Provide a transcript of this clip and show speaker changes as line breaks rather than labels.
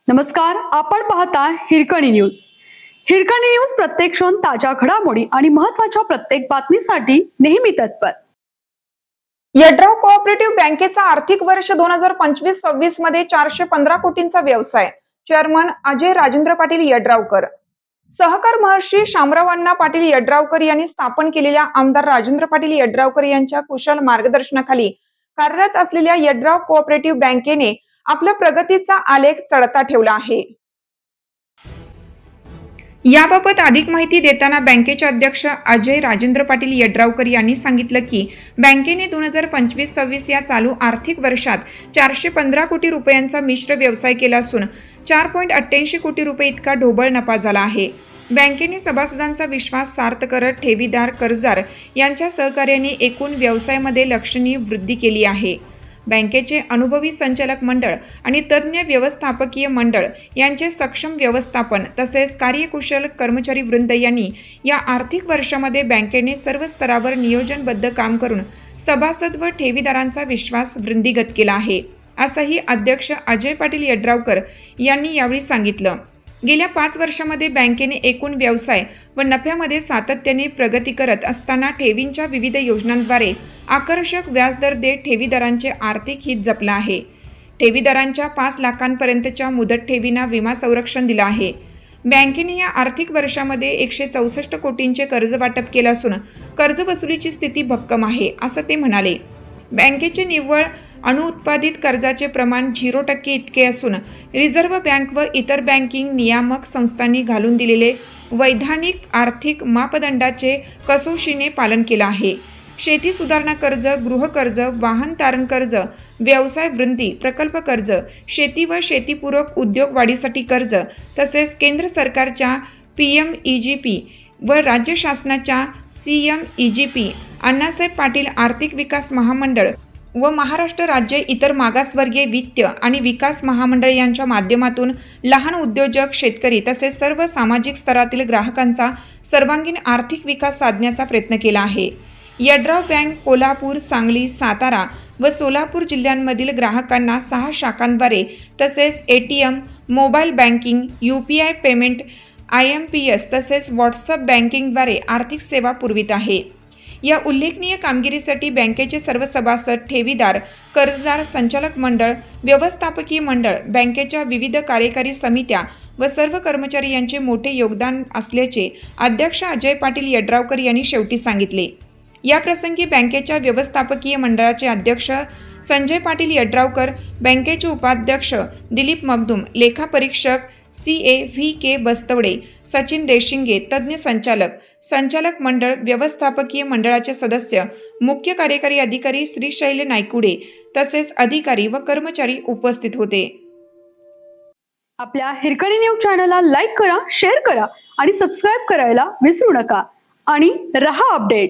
नमस्कार, आपण पाहता हिरकणी न्यूज. हिरकणी न्यूज प्रत्येक क्षण ताज्या घडामोडी आणि महत्त्वाच्या प्रत्येक बातमीसाठी नेहमी तत्पर.
यड्राव कोऑपरेटिव्ह बँकेचा आर्थिक वर्ष 2025-26 मध्ये 415 कोटींचा व्यवसाय. चेअरमन अजय राजेंद्र पाटील यड्रावकर. सहकार महर्षी शामराव अण्णा पाटील यड्रावकर यांनी स्थापन केलेल्या आमदार राजेंद्र पाटील यड्रावकर यांच्या कुशल मार्गदर्शनाखाली कार्यरत असलेल्या यड्राव कोऑपरेटिव्ह बँकेने आपल्या प्रगतीचा आलेख चढता ठेवला आहे. याबाबत अधिक माहिती देताना बँकेचे अध्यक्ष अजय राजेंद्र पाटील यड्रावकर यांनी सांगितलं की बँकेने 2025-26 या चालू आर्थिक वर्षात 415 कोटी रुपयांचा मिश्र व्यवसाय केला असून 4.88 कोटी रुपये इतका ढोबळ नफा झाला आहे. बँकेने सभासदांचा विश्वास सार्थ करत ठेवीदार, कर्जदार यांच्या सहकार्याने एकूण व्यवसायामध्ये लक्षणीय वृद्धी केली आहे. बँकेचे अनुभवी संचालक मंडळ आणि तज्ज्ञ व्यवस्थापकीय मंडळ यांचे सक्षम व्यवस्थापन तसेच कार्यकुशल कर्मचारी वृंद यांनी या आर्थिक वर्षामध्ये बँकेने सर्व स्तरावर नियोजनबद्ध काम करून सभासद व ठेवीदारांचा विश्वास वृद्धिंगत केला आहे, असंही अध्यक्ष अजय पाटील यड्रावकर यांनी यावेळी सांगितलं. गेल्या 5 वर्षांमध्ये बँकेने एकूण व्यवसाय व नफ्यामध्ये सातत्याने प्रगती करत असताना ठेवींच्या विविध योजनांद्वारे आकर्षक व्याजदर देत ठेवीदारांचे आर्थिक हित जपलं आहे. ठेवीदारांच्या 5 लाखांपर्यंतच्या मुदत ठेवींना विमा संरक्षण दिलं आहे. बँकेने या आर्थिक वर्षामध्ये 164 कोटींचे कर्ज वाटप केलं असून कर्ज वसुलीची स्थिती भक्कम आहे, असं ते म्हणाले. बँकेचे निव्वळ अनुत्पादित कर्जाचे प्रमाण 0% इतके असून रिझर्व्ह बँक व इतर बँकिंग नियामक संस्थांनी घालून दिलेले वैधानिक आर्थिक मापदंडाचे कसोशीने पालन केलं आहे. शेती सुधारणा कर्ज, गृहकर्ज, वाहन तारण कर्ज, व्यवसाय वृद्धी प्रकल्प कर्ज, शेती व शेतीपूरक उद्योग वाढीसाठी कर्ज तसेच केंद्र सरकारच्या PMEGP व राज्य शासनाच्या CMEGP, अण्णासाहेब पाटील आर्थिक विकास महामंडळ व महाराष्ट्र राज्य इतर मागासवर्गीय वित्त आणि विकास महामंडळ यांच्या माध्यमातून लहान उद्योजक, शेतकरी तसेच सर्व सामाजिक स्तरातील ग्राहकांचा सर्वांगीण आर्थिक विकास साधण्याचा प्रयत्न केला आहे. यड्राव बँक कोल्हापूर, सांगली, सातारा व सोलापूर जिल्ह्यांमधील ग्राहकांना 6 शाखांद्वारे तसेच ATM, mobile banking, UPI payment, IMPS तसेच व्हॉट्सअप बँकिंगद्वारे आर्थिक सेवा पुरवित आहे. या उल्लेखनीय कामगिरीसाठी बँकेचे सर्व सभासद, ठेवीदार, कर्जदार, संचालक मंडळ, व्यवस्थापकीय मंडळ, बँकेच्या विविध कार्यकारी समित्या व सर्व कर्मचारी यांचे मोठे योगदान असल्याचे अध्यक्ष अजय पाटील यड्रावकर यांनी शेवटी सांगितले. या प्रसंगी बँकेच्या व्यवस्थापकीय मंडळाचे अध्यक्ष संजय पाटील यड्रावकर, बँकेचे उपाध्यक्ष दिलीप मगदूम, लेखापरीक्षक CA VK बस्तवडे, सचिन देशिंगे, तज्ज्ञ संचालक मंडळ, व्यवस्थापकीय मंडळाचे सदस्य, मुख्य कार्यकारी अधिकारी श्रीशैल नायकुडे तसेच अधिकारी व कर्मचारी उपस्थित होते.
आपल्या हिरकणी न्यूज चॅनलला लाईक करा, शेअर करा आणि सबस्क्राईब करायला विसरू नका आणि रहा अपडेट.